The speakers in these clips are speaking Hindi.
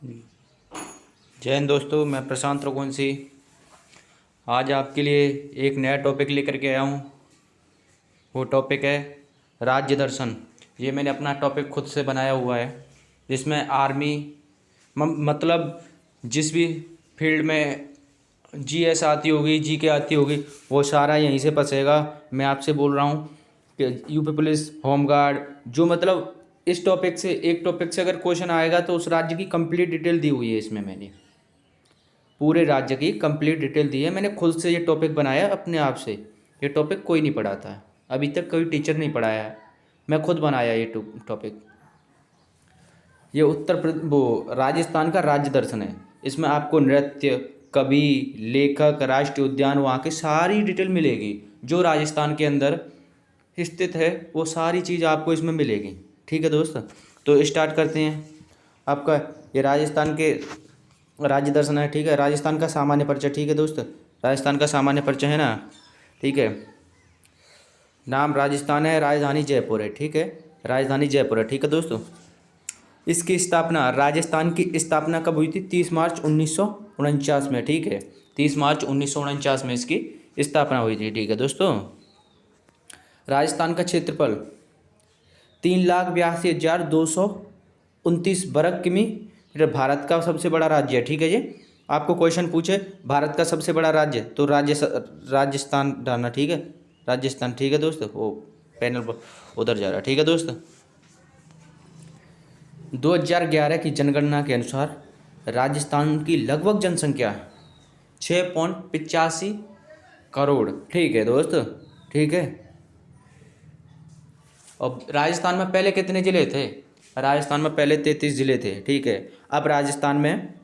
जय हिंद दोस्तों, मैं प्रशांत रघुवंशी आज आपके लिए एक नया टॉपिक लेकर के आया हूँ। वो टॉपिक है राज्य दर्शन। ये मैंने अपना टॉपिक खुद से बनाया हुआ है, जिसमें आर्मी मतलब जिस भी फील्ड में जीएस आती होगी, जीके आती होगी, वो सारा यहीं से फंसेगा। मैं आपसे बोल रहा हूँ कि यूपी पुलिस, होमगार्ड, जो मतलब इस टॉपिक से एक टॉपिक से अगर क्वेश्चन आएगा तो उस राज्य की कंप्लीट डिटेल दी हुई है। इसमें मैंने पूरे राज्य की कंप्लीट डिटेल दी है। मैंने खुद से ये टॉपिक बनाया अपने आप से। ये टॉपिक कोई नहीं पढ़ाता है, अभी तक कोई टीचर नहीं पढ़ाया है, मैं खुद बनाया ये टॉपिक। ये वो राजस्थान का राज्य दर्शन है। इसमें आपको नृत्य, कवि, लेखक, राष्ट्रीय उद्यान, वहाँ की सारी डिटेल मिलेगी। जो राजस्थान के अंदर स्थित है वो सारी चीज़ आपको इसमें मिलेगी। ठीक है दोस्त, तो स्टार्ट करते हैं। आपका ये राजस्थान के राज्य दर्शन है। ठीक है, राजस्थान का सामान्य परिचय। ठीक है दोस्त, राजस्थान का सामान्य परिचय है ना। ठीक है, नाम राजस्थान है, राजधानी जयपुर है। ठीक है, राजधानी जयपुर है। ठीक है दोस्तों, इसकी स्थापना, राजस्थान की स्थापना कब हुई थी? 30 मार्च 1949 में। ठीक है, 30 मार्च 1949 में इसकी स्थापना हुई थी। ठीक है दोस्तों, राजस्थान का क्षेत्रफल 3,82,229 वर्ग किमी। भारत का सबसे बड़ा राज्य है। ठीक है जी, आपको क्वेश्चन पूछे भारत का सबसे बड़ा राज्य, तो राजस्थान डालना। ठीक है, राजस्थान। ठीक है दोस्त, वो पैनल पर उधर जा रहा है। ठीक है दोस्त, 2011 की जनगणना के अनुसार राजस्थान की लगभग जनसंख्या 6.85 करोड़। ठीक है दोस्त, ठीक है। और राजस्थान में पहले कितने ज़िले थे? राजस्थान में पहले 33 ज़िले थे। ठीक है, अब राजस्थान में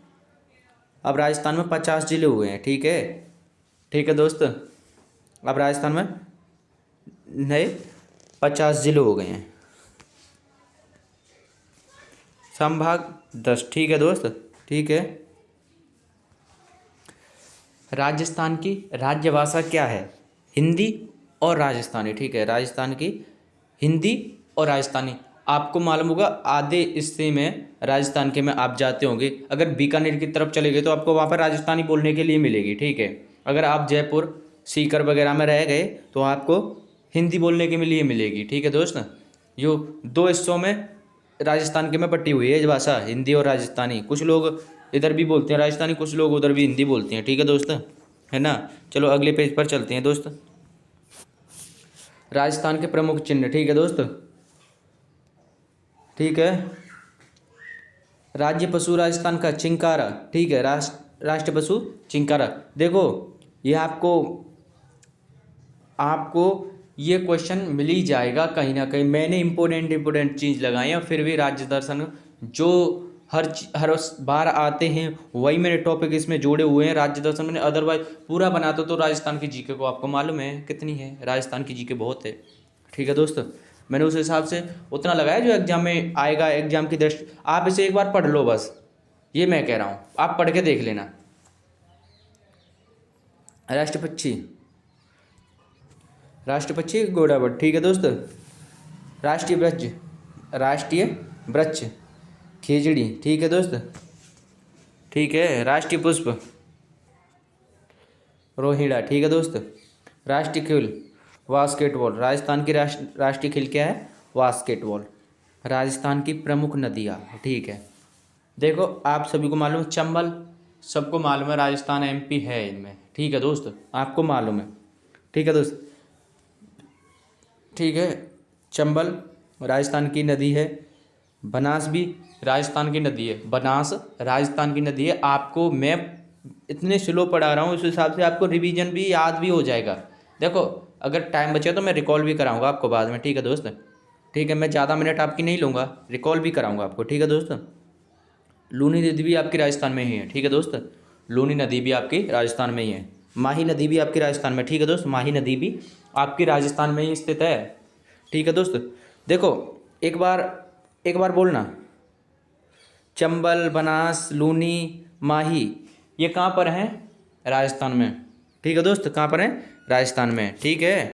50 ज़िले हुए हैं। ठीक है, ठीक है दोस्त, अब राजस्थान में नए 50 ज़िले हो गए हैं। संभाग 10। ठीक है दोस्त, ठीक है। राजस्थान की राज्य भाषा क्या है? हिंदी और राजस्थानी। ठीक है, राजस्थान की हिंदी और राजस्थानी। आपको मालूम होगा आधे हिस्से में राजस्थान के में आप जाते होंगे, अगर बीकानेर की तरफ चले गए तो आपको वहाँ पर राजस्थानी बोलने के लिए मिलेगी। ठीक है, अगर आप जयपुर, सीकर वगैरह में रह गए तो आपको हिंदी बोलने के लिए मिलेगी। ठीक है दोस्त, जो दो हिस्सों में राजस्थान के में बटी हुई है भाषा, हिंदी और राजस्थानी। कुछ लोग इधर भी बोलते हैं राजस्थानी, कुछ लोग उधर भी हिंदी बोलते हैं। ठीक है दोस्त, है ना। चलो अगले पेज पर चलते हैं दोस्त। राजस्थान के प्रमुख चिन्ह। ठीक है दोस्त, ठीक है। राज्य पशु राजस्थान का चिंकारा। ठीक है, राष्ट्र पशु चिंकारा। देखो ये आपको आपको ये क्वेश्चन मिल ही जाएगा कहीं ना कहीं। मैंने इम्पोर्टेंट चीज़ लगाई है, फिर भी राज्य दर्शन जो हर बार आते हैं वही मैंने टॉपिक इसमें जोड़े हुए हैं। राज्य दर्शन मैंने अदरवाइज पूरा बनाता तो राजस्थान की जीके को आपको मालूम है कितनी है, राजस्थान की जीके बहुत है। ठीक है दोस्त, मैंने उस हिसाब से उतना लगाया जो एग्जाम में आएगा। एग्जाम की दृष्टि आप इसे एक बार पढ़ लो बस, ये मैं कह रहा हूँ, आप पढ़ के देख लेना। राष्ट्र पक्षी, राष्ट्र पक्षी घोड़ाबड़। ठीक है दोस्त, राष्ट्रीय वृक्ष, राष्ट्रीय वृक्ष खेजड़ी। ठीक है दोस्त, ठीक है। राष्ट्रीय पुष्प रोहिड़ा। ठीक है दोस्त, राष्ट्रीय खेल बास्केटबॉल। राजस्थान की राष्ट्रीय खेल क्या है? बास्केटबॉल। राजस्थान की प्रमुख नदियाँ। ठीक है, देखो आप सभी को मालूम है चंबल, सबको मालूम है राजस्थान एमपी है इनमें। ठीक है दोस्त, आपको मालूम है। ठीक है दोस्त, ठीक है। चंबल राजस्थान की नदी है। बनास भी राजस्थान की नदी है, बनास राजस्थान की नदी है। आपको मैं इतने स्लो पढ़ा रहा हूँ, उस हिसाब से आपको रिवीजन भी याद भी हो जाएगा। देखो अगर टाइम बचे तो मैं रिकॉल भी कराऊंगा आपको बाद में। ठीक है दोस्त, ठीक है, मैं ज़्यादा मिनट आपकी नहीं लूँगा, रिकॉल भी कराऊंगा आपको। ठीक है दोस्त, लूनी नदी भी आपकी राजस्थान में ही है। ठीक है दोस्त, लूनी नदी भी आपकी राजस्थान में ही है। माही नदी भी आपकी राजस्थान में। ठीक है दोस्त, माही नदी भी आपकी राजस्थान में ही स्थित है। ठीक है दोस्त, देखो एक बार बोलना, चंबल, बनास, लूनी, माही, ये कहाँ पर हैं? राजस्थान में। ठीक है दोस्त, कहाँ पर हैं? राजस्थान में। ठीक है,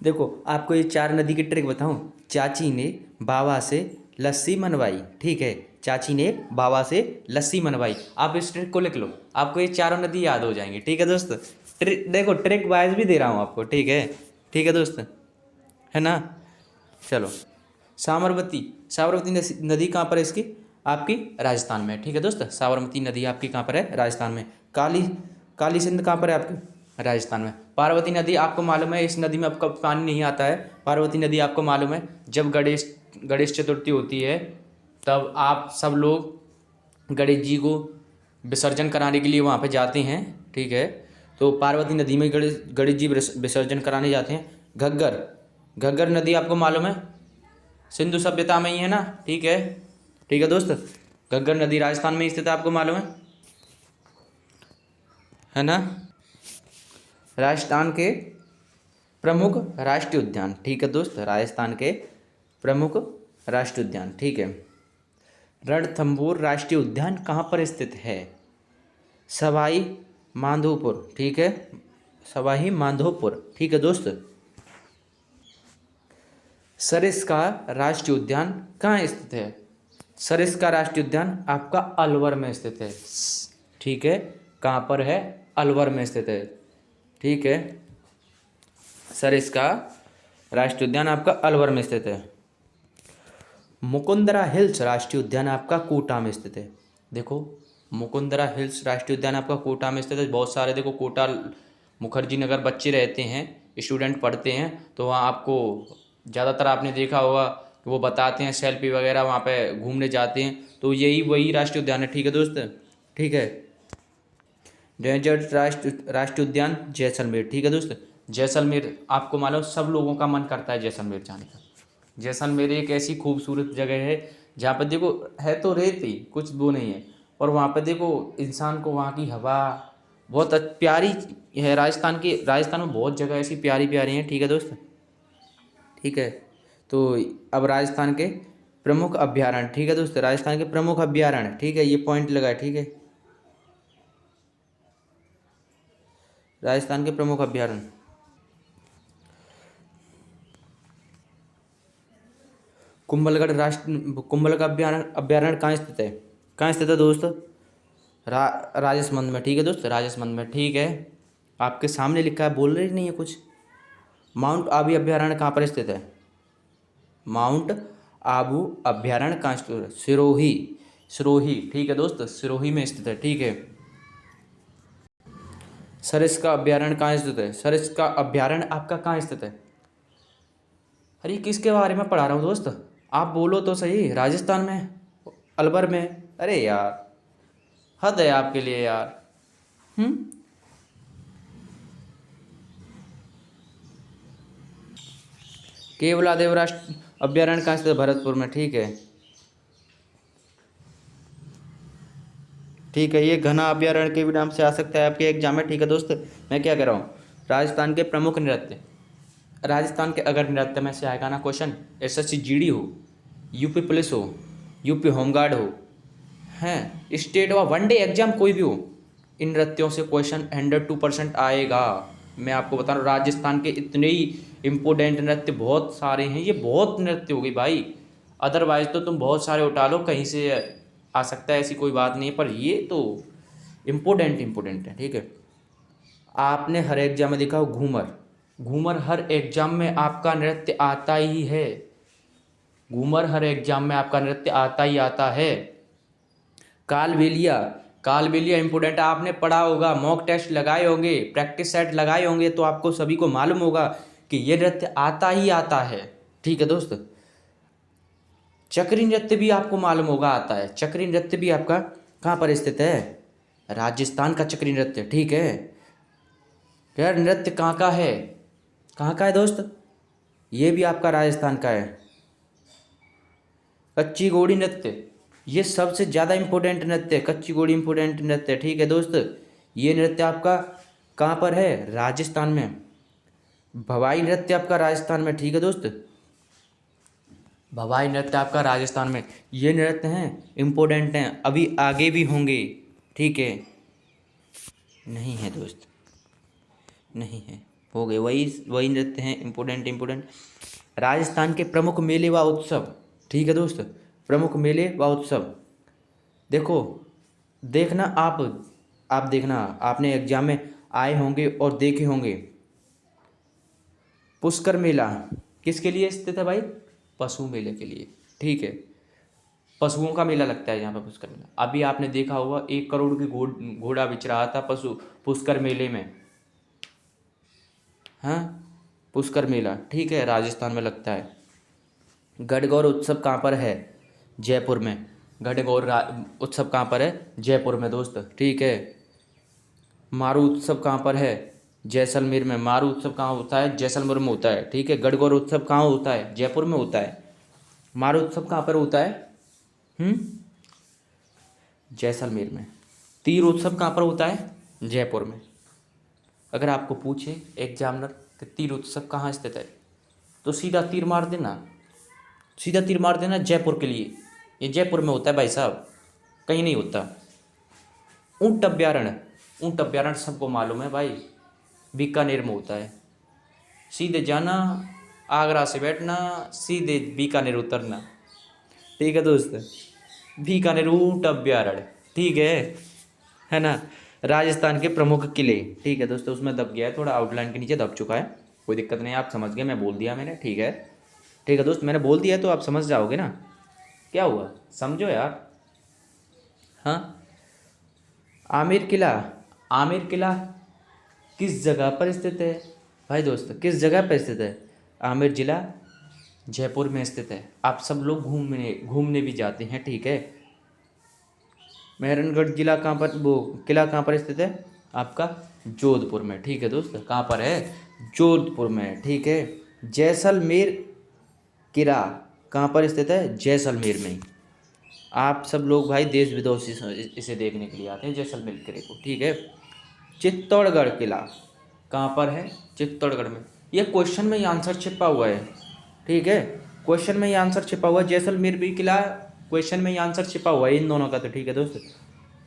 देखो आपको ये चार नदी की ट्रिक बताऊँ। चाची ने बाबा से लस्सी मनवाई। ठीक है, चाची ने बाबा से लस्सी मनवाई। आप इस ट्रिक को लिख लो, आपको ये चारों नदी याद हो जाएंगी। ठीक है दोस्त, देखो ट्रिक वाइज भी दे रहा हूँ आपको। ठीक है दोस्त, है ना। चलो, साबरमती, साबरमती नदी कहाँ पर है इसकी? आपकी राजस्थान में। ठीक है दोस्त, साबरमती नदी आपकी कहाँ पर है? राजस्थान में। काली काली सिंध कहाँ पर है आपकी? राजस्थान में। पार्वती नदी आपको मालूम है, इस नदी में आपका पानी नहीं आता है। पार्वती नदी आपको मालूम है, जब गणेश गणेश चतुर्थी होती है तब आप सब लोग गणेश जी को विसर्जन कराने के लिए वहाँ पे जाते हैं। ठीक है, तो पार्वती नदी में गणेश गणेश जी विसर्जन कराने जाते हैं। घग्गर, घग्गर नदी आपको मालूम है, सिंधु सभ्यता में ही है ना। ठीक है दोस्त, घग्गर नदी राजस्थान में स्थित है, आपको मालूम है ना। राजस्थान के प्रमुख राष्ट्रीय उद्यान। ठीक है दोस्त, राजस्थान के प्रमुख राष्ट्रीय उद्यान। ठीक है, रणथंभौर राष्ट्रीय उद्यान कहाँ पर स्थित है? सवाई माधोपुर। ठीक है, सवाई माधोपुर। ठीक है दोस्त, सरिस्का राष्ट्रीय उद्यान कहाँ स्थित है? सरिस्का राष्ट्रीय उद्यान आपका अलवर में स्थित है। ठीक है, कहाँ पर है? अलवर में स्थित है। ठीक है, सरिस्का राष्ट्रीय उद्यान आपका अलवर में स्थित है। मुकुंदरा हिल्स राष्ट्रीय उद्यान आपका कोटा में स्थित है। देखो, मुकुंदरा हिल्स राष्ट्रीय उद्यान आपका कोटा में स्थित है। बहुत सारे देखो कोटा मुखर्जी नगर बच्चे रहते हैं, स्टूडेंट पढ़ते हैं, तो वहाँ आपको ज़्यादातर आपने देखा होगा कि वो बताते हैं, सेल्फी वगैरह वहाँ पे घूमने जाते हैं, तो यही वही राष्ट्रीय उद्यान है। ठीक है दोस्त, ठीक है। डेजर्ट राष्ट्रीय उद्यान जैसलमेर। ठीक है दोस्त, जैसलमेर आपको मालूम, सब लोगों का मन करता है जैसलमेर जाने का। जैसलमेर एक ऐसी खूबसूरत जगह है जहाँ पर देखो है तो रेत ही, कुछ वो नहीं है, और वहाँ पर देखो इंसान को वहाँ की हवा बहुत प्यारी है। राजस्थान में बहुत जगह ऐसी प्यारी प्यारी हैं। ठीक है दोस्त, ठीक है। तो अब राजस्थान के प्रमुख अभ्यारण्य। ठीक है दोस्त, राजस्थान के प्रमुख अभ्यारण्य। ठीक है, ये पॉइंट लगाए। ठीक है, राजस्थान के प्रमुख अभ्यारण्य, कुंभलगढ़ अभ्यारण्य कहाँ स्थित है? कहाँ स्थित है दोस्त? राजसमंद में। ठीक है दोस्त, राजसमंद में। ठीक है, आपके सामने लिखा है, बोल रहे नहीं है कुछ। माउंट आबू अभ्यारण्य कहाँ पर स्थित है? माउंट आबू अभ्यारण्य कहाँ स्थित है? सिरोही, सिरोही। ठीक है दोस्त, सिरोही में स्थित है। ठीक है, सरिस्का अभ्यारण्य कहाँ स्थित है? सरिस्का अभ्यारण्य आपका कहाँ स्थित है? अरे किसके बारे में पढ़ा रहा हूँ दोस्त, आप बोलो तो सही। राजस्थान में, अलवर में? अरे यार, हद है आपके लिए यार। हम्म, केवलादेव राष्ट्र अभ्यारण्य कहाँ स्थित है? भरतपुर में। ठीक है, ठीक है, ये घना अभ्यारण्य के भी नाम से आ सकता है आपके एग्जाम में। ठीक है दोस्त, मैं क्या कह रहा हूँ, राजस्थान के प्रमुख नृत्य। राजस्थान के अगर नृत्य में से आएगा ना क्वेश्चन, एसएससी जीडी हो, यूपी पुलिस हो, यूपी होमगार्ड हो, हैं स्टेट व वनडे एग्जाम कोई भी हो, इन नृत्यों से क्वेश्चन 102% आएगा। मैं आपको बता रहा हूँ, राजस्थान के इतने ही इम्पोर्टेंट नृत्य बहुत सारे हैं। ये बहुत नृत्य हो गई भाई, अदरवाइज तो तुम बहुत सारे उठा लो, कहीं से आ सकता है, ऐसी कोई बात नहीं है, पर ये तो इम्पोर्टेंट है। ठीक है, आपने हर एग्जाम में देखा हो घूमर, घूमर हर एग्जाम में आपका नृत्य आता ही है। घूमर हर एग्जाम में आपका नृत्य आता ही आता है। कालबेलिया, कालबेलिया इंपोर्टेंट आपने पढ़ा होगा, मॉक टेस्ट लगाए होंगे, प्रैक्टिस सेट लगाए होंगे, तो आपको सभी को मालूम होगा कि ये नृत्य आता ही आता है। ठीक है दोस्त, चक्री नृत्य भी आपको मालूम होगा आता है। चक्री नृत्य भी आपका कहाँ पर स्थित है? राजस्थान का चक्री नृत्य। ठीक है, यार नृत्य कहाँ का है? कहाँ का है दोस्त? ये भी आपका राजस्थान का है। कच्ची घोड़ी नृत्य, ये सबसे ज़्यादा इम्पोर्टेंट नृत्य है। कच्ची घोड़ी इम्पोर्टेंट नृत्य है। ठीक है दोस्त, ये नृत्य आपका कहाँ पर है? राजस्थान में। भवाई नृत्य आपका राजस्थान में। ठीक है दोस्त, भवाई नृत्य आपका राजस्थान में। ये नृत्य हैं इम्पोर्टेंट हैं, अभी आगे भी होंगे। ठीक है, नहीं है दोस्त, नहीं है, हो गए, वही वही नृत्य हैं इम्पोर्टेंट। राजस्थान के प्रमुख मेले व उत्सव। ठीक है दोस्त, प्रमुख मेले व उत्सव। देखो, देखना आप देखना, आपने एग्जाम में आए होंगे और देखे होंगे। पुष्कर मेला किसके लिए स्थित है भाई? पशु मेले के लिए, ठीक है। पशुओं का मेला लगता है यहाँ पर पुष्कर मेला। अभी आपने देखा होगा 1 करोड़ की घोड़ा बिच रहा था पुष्कर मेले में। हाँ, पुष्कर मेला, ठीक है, राजस्थान में लगता है। गणगौर उत्सव कहाँ पर है? जयपुर में। उत्सव कहाँ पर है? जयपुर में दोस्त, ठीक है। मारू उत्सव कहाँ पर है? जैसलमेर में। मारू उत्सव कहाँ होता है? जैसलमेर में होता है, ठीक है। गणगौर उत्सव कहाँ होता है? जयपुर में होता है। मारू उत्सव कहाँ पर होता है? हम्म, जैसलमेर में। तीर उत्सव कहाँ पर होता है? जयपुर में। अगर आपको पूछे एग्जामिनर कि तीर उत्सव कहाँ स्थित है, तो सीधा तीर मार देना, सीधा तीर मार देना जयपुर के लिए। ये जयपुर में होता है भाई साहब, कहीं नहीं होता। ऊंट अभ्यारण्य, ऊंट अभ्यारण्य सबको मालूम है भाई, बीकानेर में होता है। सीधे जाना, आगरा से बैठना, सीधे बीकानेर उतरना, ठीक है दोस्त। बीकानेर ऊंट अभ्यारण्य, ठीक है ना। राजस्थान के प्रमुख किले, ठीक है दोस्तों, उसमें दब गया है थोड़ा, आउटलाइन के नीचे दब चुका है, कोई दिक्कत नहीं, आप समझ गए, मैं बोल दिया मैंने, ठीक है। ठीक है दोस्त, मैंने बोल दिया तो आप समझ जाओगे ना, क्या हुआ, समझो यार। हाँ, आमेर किला, आमेर किला किस जगह पर स्थित है भाई दोस्त? किस जगह पर स्थित है? आमेर जिला जयपुर में स्थित है। आप सब लोग घूमने घूमने भी जाते हैं, ठीक है। मेहरनगढ़ जिला कहाँ पर, वो किला कहाँ पर स्थित है आपका? जोधपुर में, ठीक है दोस्त। कहाँ पर है? जोधपुर में, ठीक है। जैसलमेर किला कहाँ पर स्थित है? जैसलमेर में। आप सब लोग भाई देश विदेश इसे देखने के लिए आते हैं, जैसलमेर किले को, ठीक है। चित्तौड़गढ़ किला कहाँ पर है? चित्तौड़गढ़ में। ये क्वेश्चन में ही आंसर छिपा हुआ है, ठीक है। क्वेश्चन में ही आंसर छिपा हुआ है, जैसलमेर भी किला क्वेश्चन में ही आंसर छिपा हुआ है इन दोनों का, तो ठीक है दोस्त,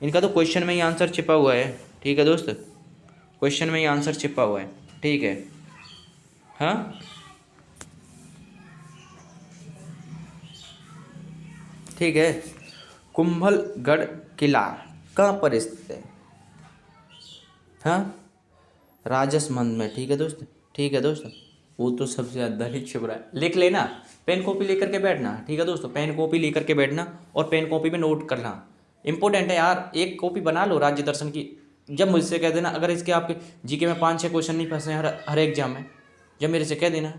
इनका तो क्वेश्चन में ही आंसर छिपा हुआ है, ठीक है दोस्त, क्वेश्चन में ही आंसर छिपा हुआ है, ठीक है। हाँ, ठीक है। कुंभलगढ़ किला कहाँ पर स्थित है? हाँ, राजसमंद में, ठीक है दोस्त, ठीक है दोस्त। वो तो सबसे ज़्यादा ही छिप रहा है, लिख लेना, पेन कॉपी लेकर के बैठना, ठीक है दोस्तों, पेन कॉपी लेकर के बैठना और पेन कॉपी में नोट करना, इंपॉर्टेंट है यार। एक कॉपी बना लो राज्य दर्शन की, जब मुझसे कह देना, अगर इसके आपके जीके में 5-6 क्वेश्चन नहीं फंसे हर एग्जाम में, जब मेरे से कह देना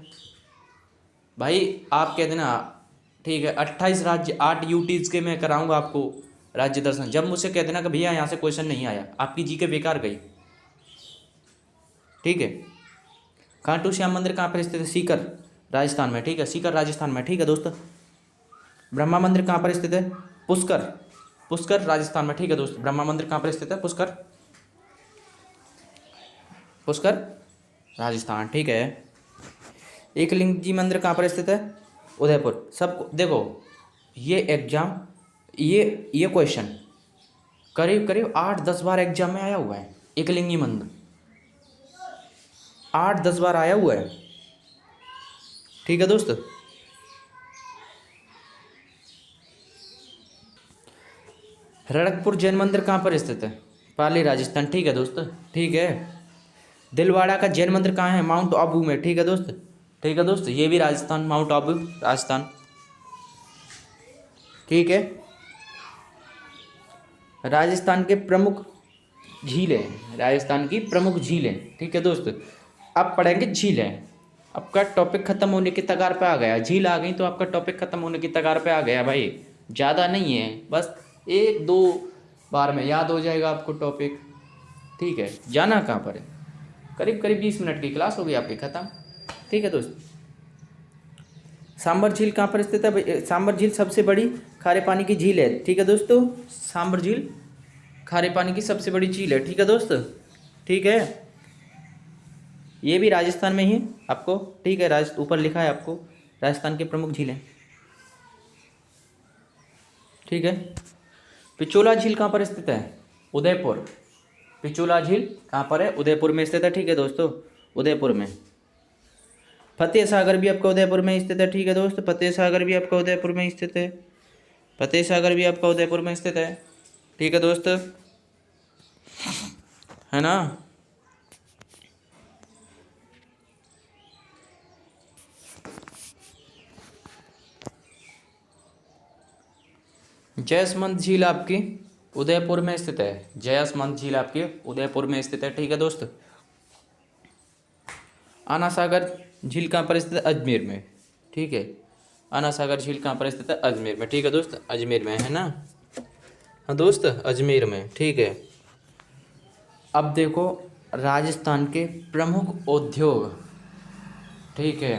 भाई, आप कह देना ठीक है 28 राज्य 8 यूटीज़ के मैं कराऊंगा आपको राज्य दर्शन, जब मुझसे कह देना कि भैया यहाँ से क्वेश्चन नहीं आया, आपकी जीके बेकार गई, ठीक है। खाटू श्याम मंदिर कहाँ पर स्थित है? सीकर राजस्थान में, ठीक है, सीकर राजस्थान में, ठीक है दोस्त। ब्रह्मा मंदिर कहाँ पर स्थित है? पुष्कर, पुष्कर राजस्थान में, ठीक है दोस्त। ब्रह्मा मंदिर कहाँ पर स्थित है? पुष्कर, पुष्कर राजस्थान, ठीक है। एकलिंग जी मंदिर कहाँ पर स्थित है? उदयपुर। सब देखो, ये एग्जाम, ये क्वेश्चन करीब करीब 8-10 बार एग्जाम में आया हुआ है। एकलिंगी मंदिर 8-10 बार आया हुआ है, ठीक है दोस्त। रणकपुर जैन मंदिर कहाँ पर स्थित है? पाली राजस्थान, ठीक है दोस्त, ठीक है। दिलवाड़ा का जैन मंदिर कहाँ है? माउंट आबू में, ठीक है दोस्त, ठीक है दोस्त, ये भी राजस्थान, माउंट आबू राजस्थान, ठीक है। राजस्थान के प्रमुख झीलें, राजस्थान की प्रमुख झीलें, ठीक है दोस्त। अब पढ़ेंगे झीलें, आपका टॉपिक खत्म होने की कगार पे आ गया, झील आ गई तो आपका टॉपिक खत्म होने की कगार पे आ गया भाई, ज़्यादा नहीं है, बस 1-2 बार में याद हो जाएगा आपको टॉपिक, ठीक है। जाना कहाँ पर है? करीब करीब 20 मिनट की क्लास होगी आपकी ख़त्म, ठीक है दोस्त। सांबर झील कहाँ पर स्थित है? सांबर झील सबसे बड़ी खारे पानी की झील है, ठीक है दोस्तों। सांबर झील खारे पानी की सबसे बड़ी झील है, ठीक है दोस्त, ठीक है। ये भी राजस्थान में ही आपको, ठीक है, ऊपर लिखा है आपको राजस्थान के प्रमुख झीलें, ठीक है। पिचोला झील कहाँ पर स्थित है? उदयपुर। पिचोला झील कहाँ पर है? उदयपुर में स्थित है, ठीक है दोस्तों, उदयपुर में। फतेह सागर भी आपका उदयपुर में स्थित है, ठीक है दोस्त, फतेह सागर भी आपका उदयपुर में स्थित है, फतेह सागर भी आपका उदयपुर में स्थित है, ठीक है दोस्त, है ना। जयसमंद झील आपकी उदयपुर में स्थित है। जयसमंद झील आपकी उदयपुर में स्थित है। ठीक है दोस्त। आना सागर झील कहाँ पर स्थित है? अजमेर में। ठीक है, आना सागर झील कहाँ पर स्थित है? अजमेर में। ठीक है दोस्त, अजमेर में, है ना। हाँ दोस्त, अजमेर में। ठीक है। अब देखो राजस्थान के प्रमुख उद्योग। ठीक है,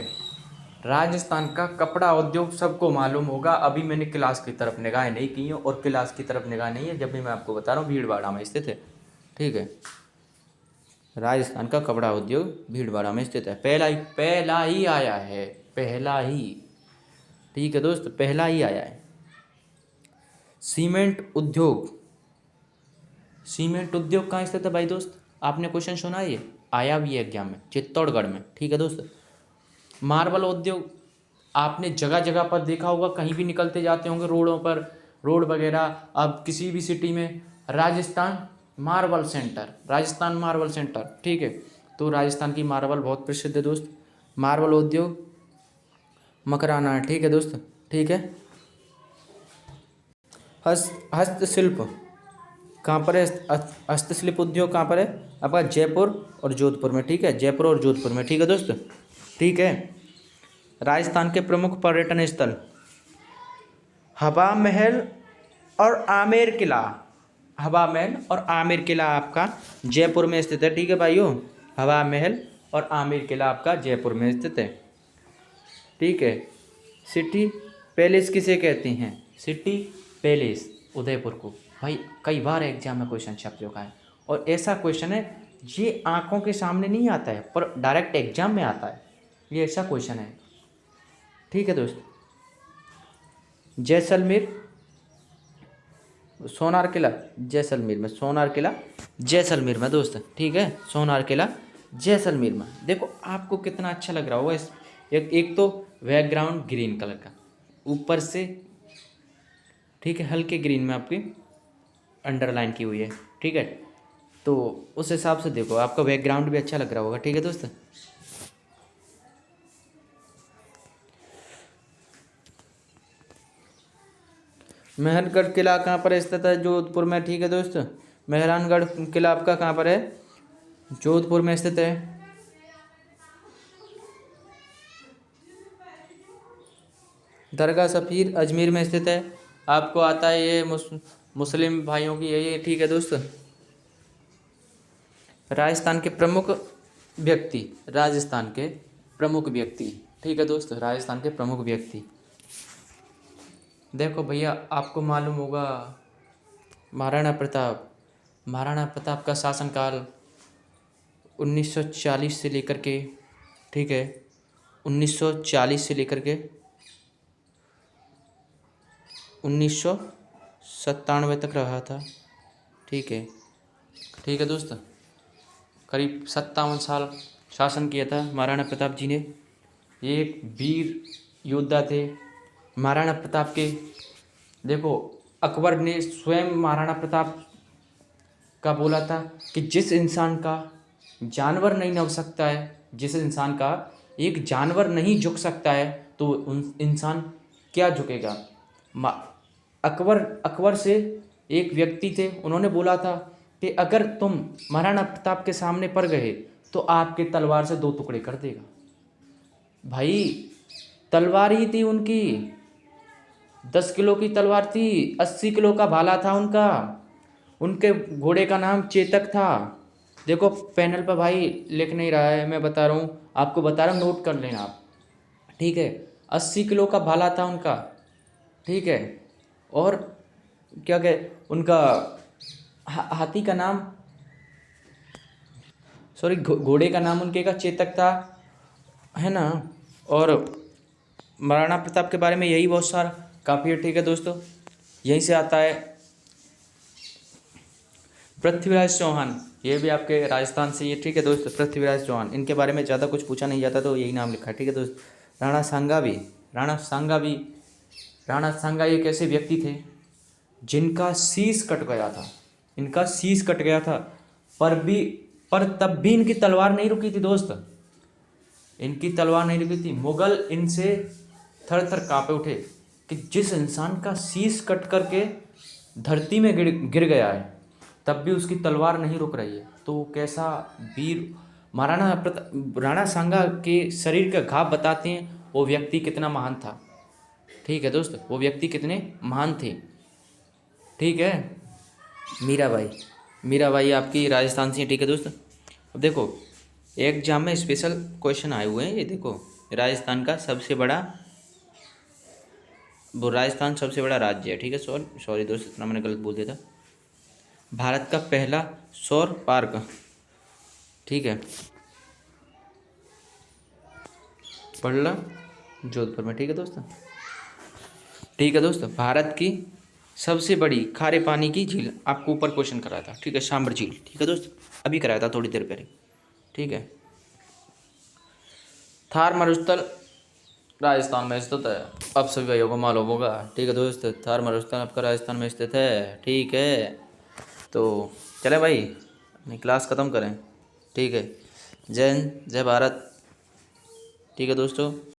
राजस्थान का कपड़ा उद्योग सबको मालूम होगा। अभी मैंने क्लास की तरफ निगाहें नहीं की हैं, और क्लास की तरफ निगाह नहीं है, जब भी मैं आपको बता रहा हूँ भीलवाड़ा में स्थित है। ठीक है, राजस्थान का कपड़ा उद्योग भीलवाड़ा में स्थित है। पहला ही आया है, पहला ही। ठीक है दोस्त, पहला ही आया है। सीमेंट उद्योग, सीमेंट उद्योग कहाँ स्थित है भाई दोस्त? आपने क्वेश्चन सुना है, ये आया भी है एग्जाम में, चित्तौड़गढ़ में। ठीक है दोस्त। मार्बल उद्योग आपने जगह जगह पर देखा होगा, कहीं भी निकलते जाते होंगे रोडों पर, रोड वगैरह, अब किसी भी सिटी में Rajasthan marble centre, Rajasthan marble centre. ठीक है, तो राजस्थान की मार्बल बहुत प्रसिद्ध है दोस्त। मार्बल उद्योग मकराना है। ठीक है दोस्त। ठीक है, हस्तशिल्प कहाँ पर है? हस्तशिल्प उद्योग कहाँ पर है आपका? जयपुर और जोधपुर में। ठीक है, जयपुर और जोधपुर में। ठीक है दोस्त। ठीक है, राजस्थान के प्रमुख पर्यटन स्थल हवा महल और आमेर किला। हवा महल और आमेर किला आपका जयपुर में स्थित है। ठीक है भाइयों, हवा महल और आमेर किला आपका जयपुर में स्थित है। ठीक है, सिटी पैलेस किसे कहते हैं? सिटी पैलेस उदयपुर को। भाई कई बार एग्जाम में क्वेश्चन छप चुका है, और ऐसा क्वेश्चन है ये आंखों के सामने नहीं आता है, पर डायरेक्ट एग्जाम में आता है। ये ऐसा क्वेश्चन है। ठीक है दोस्त। जैसलमेर सोनार किला, जैसलमेर में, सोनार किला जैसलमेर में दोस्त। ठीक है, सोनार किला जैसलमेर में। देखो आपको कितना अच्छा लग रहा होगा इस, एक तो बैकग्राउंड ग्रीन कलर का ऊपर से, ठीक है, हल्के ग्रीन में आपकी अंडरलाइन की हुई है। ठीक है, तो उस हिसाब से देखो आपका बैकग्राउंड भी अच्छा लग रहा होगा। ठीक है दोस्त। मेहरगढ़ किला कहाँ पर स्थित है? जोधपुर में। ठीक है दोस्त, मेहरानगढ़ किला आपका कहाँ पर है? जोधपुर में स्थित है। दरगाह सफ़ीर अजमेर में स्थित है। आपको आता है ये मुस्लिम भाइयों की यही है। ठीक है दोस्त। राजस्थान के प्रमुख व्यक्ति, राजस्थान के प्रमुख व्यक्ति। ठीक है दोस्त, राजस्थान के प्रमुख व्यक्ति। देखो भैया आपको मालूम होगा महाराणा प्रताप। महाराणा प्रताप का शासनकाल 1940 से लेकर के, ठीक है, 1940 से लेकर के 1997 तक रहा था। ठीक है, ठीक है दोस्त, करीब 57 साल शासन किया था महाराणा प्रताप जी ने। ये एक वीर योद्धा थे महाराणा प्रताप के। देखो अकबर ने स्वयं महाराणा प्रताप का बोला था कि जिस इंसान का जानवर नहीं नभ सकता है, जिस इंसान का एक जानवर नहीं झुक सकता है, तो उन इंसान क्या झुकेगा। अकबर अकबर से एक व्यक्ति थे, उन्होंने बोला था कि अगर तुम महाराणा प्रताप के सामने पड़ गए तो आपके तलवार से 2 टुकड़े कर देगा। भाई तलवार ही थी उनकी, 10 किलो की तलवार थी, 80 किलो का भाला था उनका। उनके घोड़े का नाम चेतक था। देखो पैनल पर भाई लिख नहीं रहा है, मैं बता रहा हूँ आपको, बता रहा हूँ, नोट कर लेना आप। ठीक है, 80 किलो का भाला था उनका। ठीक है, और क्या कहे उनका हाथी का नाम, सॉरी घोड़े का नाम उनके का चेतक था, है ना। और महाराणा प्रताप के बारे में यही बहुत सारा काफ़ी है। ठीक है दोस्तों, यहीं से आता है। पृथ्वीराज चौहान, ये भी आपके राजस्थान से ही है। ठीक है दोस्त, पृथ्वीराज चौहान, इनके बारे में ज़्यादा कुछ पूछा नहीं जाता तो यही नाम लिखा है। ठीक है दोस्त। राणा सांगा भी, राणा सांगा भी, राणा सांगा एक ऐसे व्यक्ति थे जिनका शीश कट गया था, इनका शीश कट गया था, पर तब भी इनकी तलवार नहीं रुकी थी दोस्त, इनकी तलवार नहीं रुकी थी। मुगल इनसे थर थर कांपे उठे कि जिस इंसान का शीश कट करके धरती में गिर गया है, तब भी उसकी तलवार नहीं रुक रही है। तो कैसा वीर राणा सांगा के शरीर का घाव बताते हैं वो व्यक्ति कितना महान था। ठीक है दोस्त, वो व्यक्ति कितने महान थे। ठीक है, मीराबाई आपकी राजस्थान से। ठीक है दोस्त, अब देखो एग्जाम में स्पेशल क्वेश्चन आए हुए हैं। ये देखो राजस्थान का सबसे बड़ा, वो राजस्थान सबसे बड़ा राज्य है। ठीक है, सॉरी दोस्त, इतना मैंने गलत बोल दिया था। भारत का पहला सौर पार्क, ठीक है, पड़ला जोधपुर में। ठीक है दोस्त, ठीक है दोस्त, भारत की सबसे बड़ी खारे पानी की झील, आपको ऊपर क्वेश्चन कराया था। ठीक है, सांबर झील। ठीक है दोस्त, अभी कराया था थोड़ी देर पहले। ठीक है, थार मरुस्थल राजस्थान में स्थित है, अब सभी भाइयों को मालूम होगा। ठीक है दोस्त, थार मरुस्थल आपका राजस्थान में स्थित है। ठीक है, तो चलें भाई अपनी क्लास ख़त्म करें। ठीक है, जय हिंद, जय भारत। ठीक है दोस्तों।